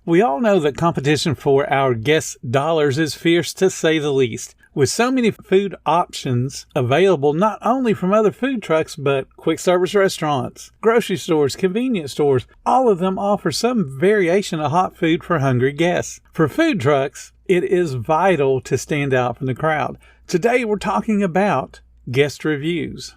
We all know that competition for our guests' dollars is fierce to say the least, with so many food options available not only from other food trucks, but quick service restaurants, grocery stores, convenience stores. All of them offer some variation of hot food for hungry guests. For food trucks, it is vital to stand out from the crowd. Today we're talking about guest reviews.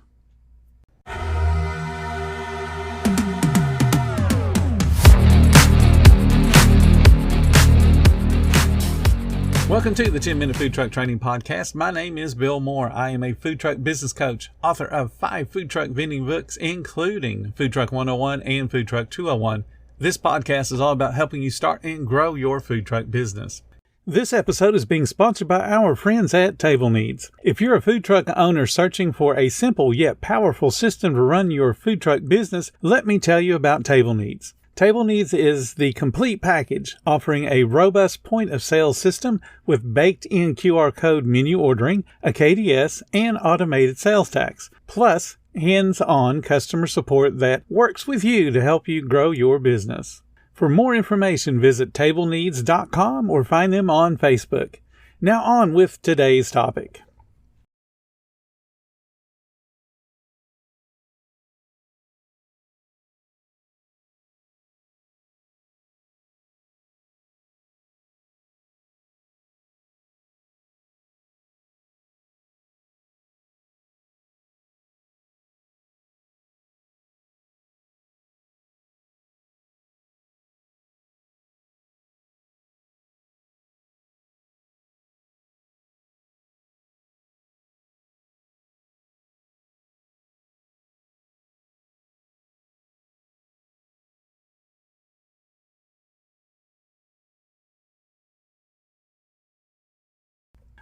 Welcome to the 10-Minute Food Truck Training Podcast. My name is Bill Moore. I am a food truck business coach, author of 5 food truck vending books, including Food Truck 101 and Food Truck 201. This podcast is all about helping you start and grow your food truck business. This episode is being sponsored by our friends at Table Needs. If you're a food truck owner searching for a simple yet powerful system to run your food truck business, let me tell you about Table Needs. Table Needs is the complete package, offering a robust point-of-sale system with baked-in QR code menu ordering, a KDS, and automated sales tax, plus hands-on customer support that works with you to help you grow your business. For more information, visit tableneeds.com or find them on Facebook. Now on with today's topic.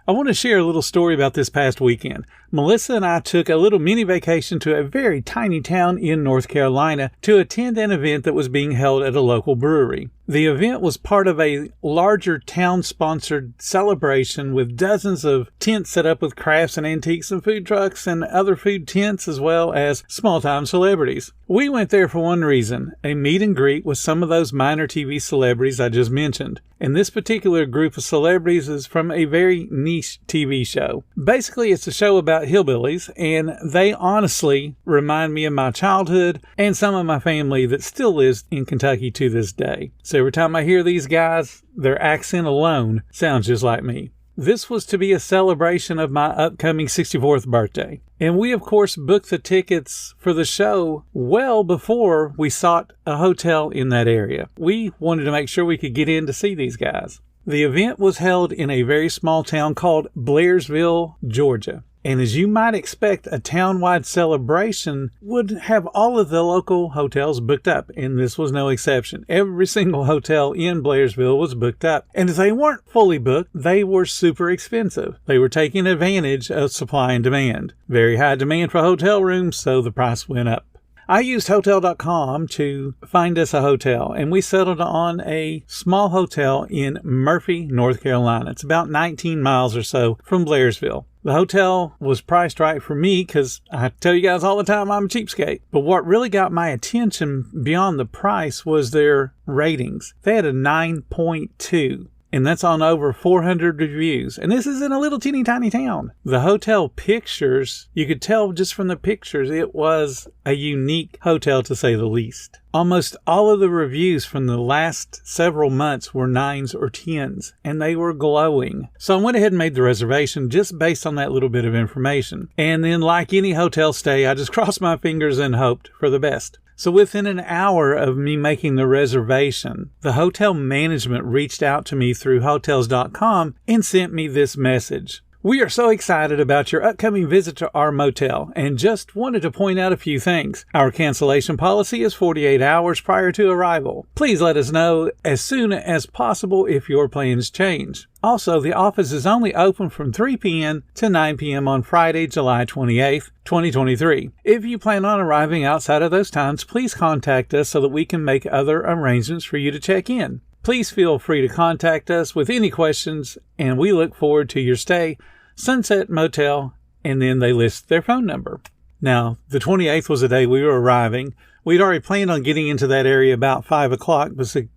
I want to share a little story about this past weekend. Melissa and I took a little mini vacation to a very tiny town in North Carolina to attend an event that was being held at a local brewery. The event was part of a larger town-sponsored celebration with dozens of tents set up with crafts and antiques and food trucks and other food tents as well as small-time celebrities. We went there for one reason, a meet and greet with some of those minor TV celebrities I just mentioned. And this particular group of celebrities is from a very niche TV show. Basically, it's a show about hillbillies, and they honestly remind me of my childhood and some of my family that still lives in Kentucky to this day. So every time I hear these guys, their accent alone sounds just like me. This was to be a celebration of my upcoming 64th birthday. And we, of course, booked the tickets for the show well before we sought a hotel in that area. We wanted to make sure we could get in to see these guys. The event was held in a very small town called Blairsville, Georgia. And as you might expect, a town-wide celebration would have all of the local hotels booked up, and this was no exception. Every single hotel in Blairsville was booked up. And if they weren't fully booked, they were super expensive. They were taking advantage of supply and demand. Very high demand for hotel rooms, so the price went up. I used Hotel.com to find us a hotel, and we settled on a small hotel in Murphy, North Carolina. It's about 19 miles or so from Blairsville. The hotel was priced right for me because I tell you guys all the time I'm a cheapskate. But what really got my attention beyond the price was their ratings. They had a 9.2. And that's on over 400 reviews. And this is in a little teeny tiny town. The hotel pictures, you could tell just from the pictures, it was a unique hotel to say the least. Almost all of the reviews from the last several months were 9s or 10s, and they were glowing. So I went ahead and made the reservation just based on that little bit of information. And then like any hotel stay, I just crossed my fingers and hoped for the best. So within an hour of me making the reservation, the hotel management reached out to me through Hotels.com and sent me this message. We are so excited about your upcoming visit to our motel and just wanted to point out a few things. Our cancellation policy is 48 hours prior to arrival. Please let us know as soon as possible if your plans change. Also, the office is only open from 3 p.m. to 9 p.m. on Friday, July 28th, 2023. If you plan on arriving outside of those times, please contact us so that we can make other arrangements for you to check in. Please feel free to contact us with any questions, and we look forward to your stay. Sunset Motel, and then they list their phone number. Now, the 28th was the day we were arriving. We'd already planned on getting into that area about 5 o'clock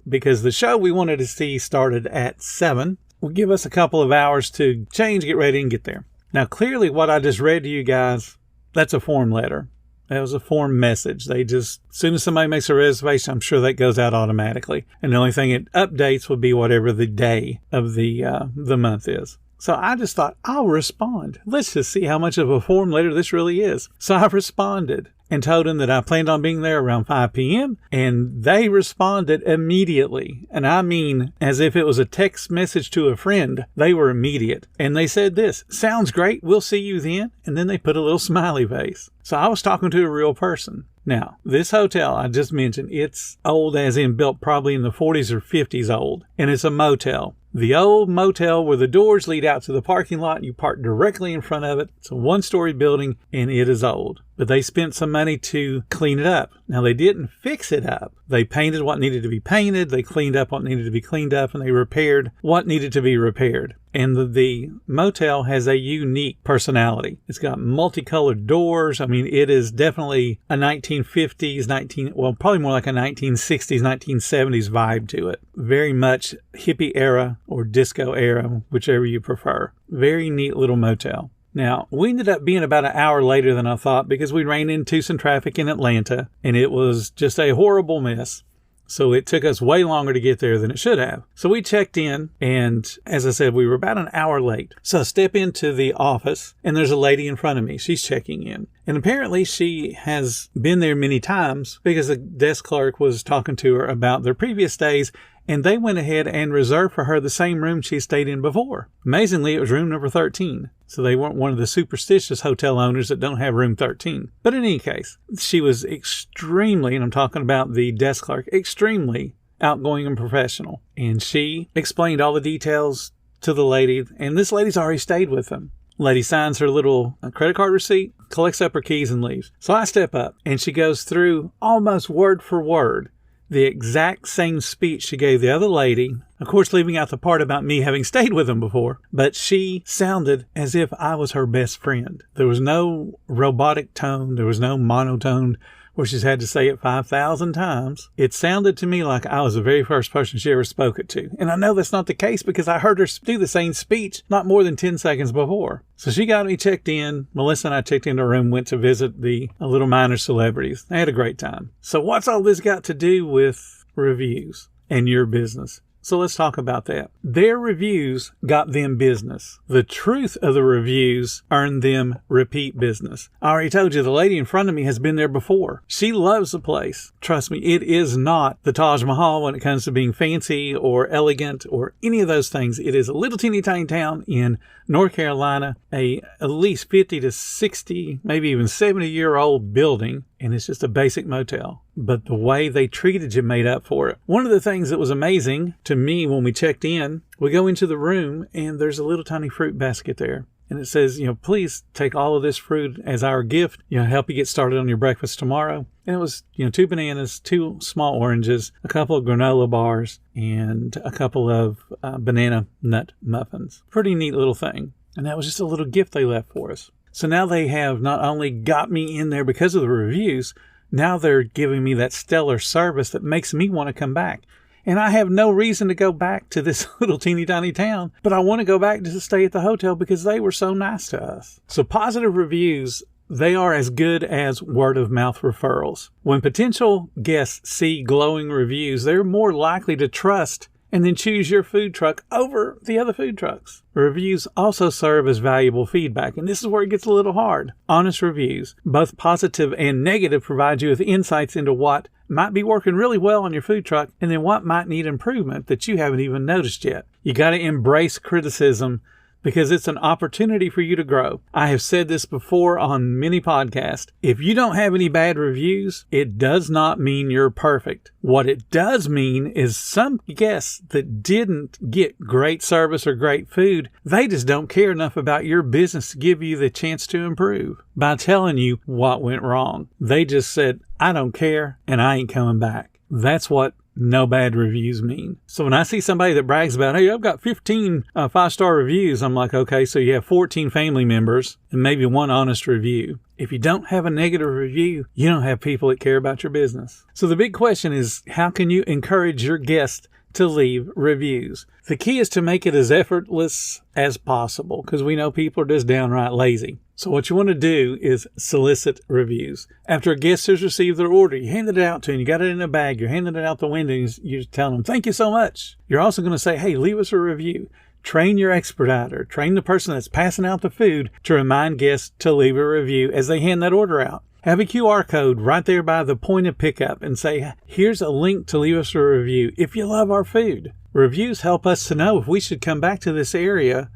because the show we wanted to see started at 7. We'll give us a couple of hours to change, get ready, and get there. Now, clearly what I just read to you guys, that's a form letter. That was a form message. As soon as somebody makes a reservation, I'm sure that goes out automatically. And the only thing it updates would be whatever the day of the month is. So I just thought, I'll respond. Let's just see how much of a form letter this really is. So I responded and told them that I planned on being there around 5 p.m. And they responded immediately. And I mean, as if it was a text message to a friend. They were immediate. And they said this, sounds great. We'll see you then. And then they put a little smiley face. So I was talking to a real person. Now, this hotel I just mentioned, it's old as in built probably in the 40s or 50s old. And it's a motel. The old motel where the doors lead out to the parking lot and you park directly in front of it. It's a one-story building and it is old. But they spent some money to clean it up. Now, they didn't fix it up. They painted what needed to be painted. They cleaned up what needed to be cleaned up, and they repaired what needed to be repaired. And the motel has a unique personality. It's got multicolored doors. I mean, it is definitely a 1950s, probably more like a 1960s, 1970s vibe to it. Very much hippie era or disco era, whichever you prefer. Very neat little motel. Now, we ended up being about an hour later than I thought because we ran into some traffic in Atlanta, and it was just a horrible mess. So it took us way longer to get there than it should have. So we checked in, and as I said, we were about an hour late. So I step into the office, and there's a lady in front of me. She's checking in. And apparently she has been there many times because the desk clerk was talking to her about their previous stays, and they went ahead and reserved for her the same room she stayed in before. Amazingly, it was room number 13. So they weren't one of the superstitious hotel owners that don't have room 13. But in any case, she was extremely, and I'm talking about the desk clerk, extremely outgoing and professional. And she explained all the details to the lady, and this lady's already stayed with them. Lady signs her little credit card receipt, collects up her keys, and leaves. So I step up, and she goes through almost word for word the exact same speech she gave the other lady, of course leaving out the part about me having stayed with them before, but she sounded as if I was her best friend. There was no robotic tone, there was no monotone where she's had to say it 5,000 times. It sounded to me like I was the very first person she ever spoke it to. And I know that's not the case because I heard her do the same speech not more than 10 seconds before. So she got me checked in. Melissa and I checked into her room, went to visit the little minor celebrities. I had a great time. So what's all this got to do with reviews and your business? So let's talk about that. Their reviews got them business. The truth of the reviews earned them repeat business. I already told you the lady in front of me has been there before. She loves the place. Trust me, it is not the Taj Mahal when it comes to being fancy or elegant or any of those things. It is a little teeny tiny town in North Carolina, at least 50 to 60, maybe even 70-year-old building, and it's just a basic motel. But the way they treated you made up for it. One of the things that was amazing to me when we checked in, we go into the room and there's a little tiny fruit basket there. And it says, please take all of this fruit as our gift, help you get started on your breakfast tomorrow. And it was, 2 bananas, 2 small oranges, a couple of granola bars, and a couple of banana nut muffins. Pretty neat little thing. And that was just a little gift they left for us. So now they have not only got me in there because of the reviews, now they're giving me that stellar service that makes me want to come back. And I have no reason to go back to this little teeny tiny town, but I want to go back to stay at the hotel because they were so nice to us. So positive reviews, they are as good as word of mouth referrals. When potential guests see glowing reviews, they're more likely to trust and then choose your food truck over the other food trucks. Reviews also serve as valuable feedback, and this is where it gets a little hard. Honest reviews, both positive and negative, provide you with insights into what might be working really well on your food truck and then what might need improvement that you haven't even noticed yet. You got to embrace criticism because it's an opportunity for you to grow. I have said this before on many podcasts. If you don't have any bad reviews, it does not mean you're perfect. What it does mean is some guests that didn't get great service or great food, they just don't care enough about your business to give you the chance to improve by telling you what went wrong. They just said, I don't care and I ain't coming back. That's what no bad reviews mean. So when I see somebody that brags about, hey, I've got 15 5-star reviews, I'm like, okay, so you have 14 family members and maybe 1 honest review. If you don't have a negative review, you don't have people that care about your business. So the big question is, how can you encourage your guests to leave reviews? The key is to make it as effortless as possible, because we know people are just downright lazy. So what you want to do is solicit reviews. After a guest has received their order, you handed it out to them, you got it in a bag, you're handing it out the window, and you're telling them, thank you so much. You're also going to say, hey, leave us a review. Train your expediter, train the person that's passing out the food to remind guests to leave a review as they hand that order out. Have a QR code right there by the point of pickup and say, here's a link to leave us a review if you love our food. Reviews help us to know if we should come back to this area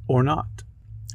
or not.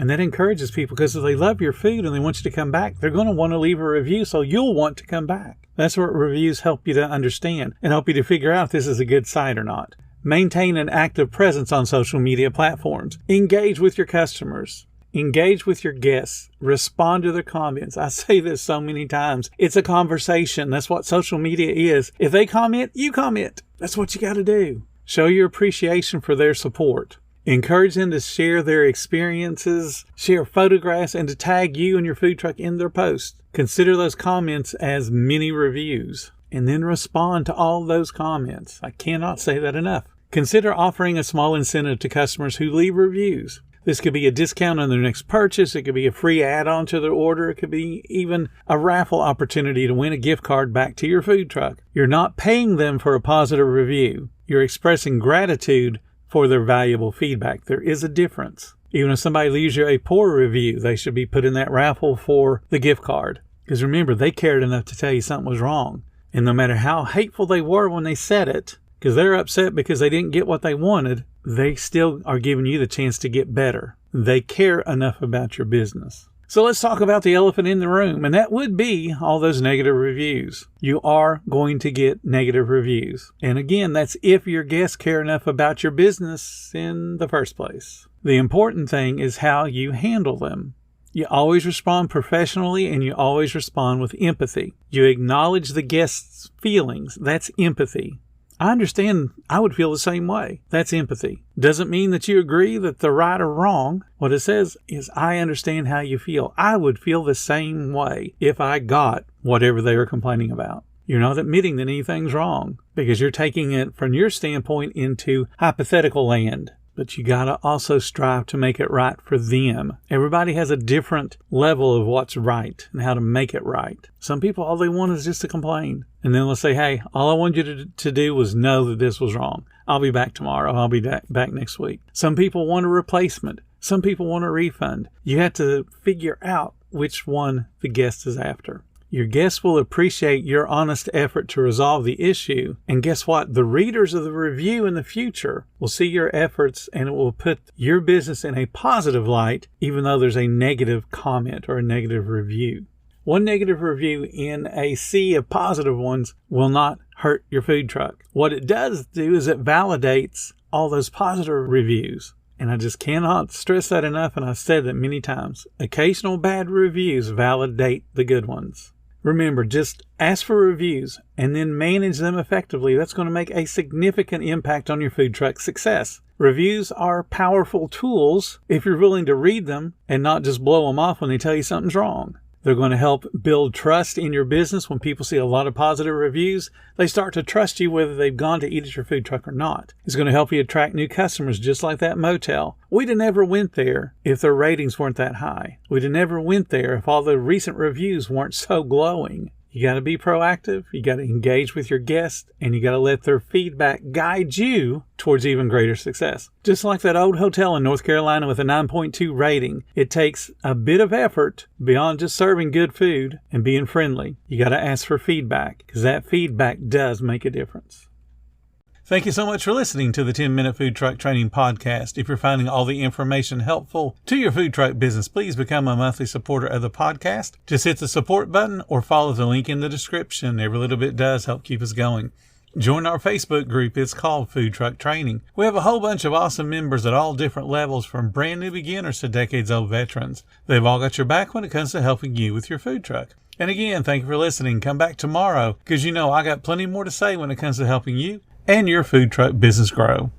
And that encourages people, because if they love your food and they want you to come back, they're going to want to leave a review, so you'll want to come back. That's what reviews help you to understand and help you to figure out if this is a good site or not. Maintain an active presence on social media platforms. Engage with your customers. Engage with your guests. Respond to their comments. I say this so many times. It's a conversation. That's what social media is. If they comment, you comment. That's what you got to do. Show your appreciation for their support. Encourage them to share their experiences, share photographs, and to tag you and your food truck in their posts. Consider those comments as mini reviews, and then respond to all those comments. I cannot say that enough. Consider offering a small incentive to customers who leave reviews. This could be a discount on their next purchase. It could be a free add-on to their order. It could be even a raffle opportunity to win a gift card back to your food truck. You're not paying them for a positive review. You're expressing gratitude for their valuable feedback. There is a difference. Even if somebody leaves you a poor review, they should be put in that raffle for the gift card. Because remember, they cared enough to tell you something was wrong. And no matter how hateful they were when they said it, because they're upset because they didn't get what they wanted, they still are giving you the chance to get better. They care enough about your business. So let's talk about the elephant in the room, and that would be all those negative reviews. You are going to get negative reviews. And again, that's if your guests care enough about your business in the first place. The important thing is how you handle them. You always respond professionally, and you always respond with empathy. You acknowledge the guest's feelings. That's empathy. I understand I would feel the same way. That's empathy. Doesn't mean that you agree that they're right or wrong. What it says is, I understand how you feel. I would feel the same way if I got whatever they were complaining about. You're not admitting that anything's wrong, because you're taking it from your standpoint into hypothetical land. But you got to also strive to make it right for them. Everybody has a different level of what's right and how to make it right. Some people, all they want is just to complain. And then they'll say, hey, all I wanted you to do was know that this was wrong. I'll be back tomorrow. I'll be back next week. Some people want a replacement. Some people want a refund. You have to figure out which one the guest is after. Your guests will appreciate your honest effort to resolve the issue. And guess what? The readers of the review in the future will see your efforts, and it will put your business in a positive light, even though there's a negative comment or a negative review. One negative review in a sea of positive ones will not hurt your food truck. What it does do is it validates all those positive reviews. And I just cannot stress that enough, and I've said that many times. Occasional bad reviews validate the good ones. Remember, just ask for reviews and then manage them effectively. That's going to make a significant impact on your food truck's success. Reviews are powerful tools if you're willing to read them and not just blow them off when they tell you something's wrong. They're going to help build trust in your business. When people see a lot of positive reviews, they start to trust you whether they've gone to eat at your food truck or not. It's going to help you attract new customers, just like that motel. We'd have never went there if their ratings weren't that high. We'd have never went there if all the recent reviews weren't so glowing. You got to be proactive, you got to engage with your guests, and you got to let their feedback guide you towards even greater success. Just like that old hotel in North Carolina with a 9.2 rating, it takes a bit of effort beyond just serving good food and being friendly. You got to ask for feedback, because that feedback does make a difference. Thank you so much for listening to the 10-Minute Food Truck Training Podcast. If you're finding all the information helpful to your food truck business, please become a monthly supporter of the podcast. Just hit the support button or follow the link in the description. Every little bit does help keep us going. Join our Facebook group. It's called Food Truck Training. We have a whole bunch of awesome members at all different levels, from brand new beginners to decades-old veterans. They've all got your back when it comes to helping you with your food truck. And again, thank you for listening. Come back tomorrow, because you know I got plenty more to say when it comes to helping you and your food truck business grow.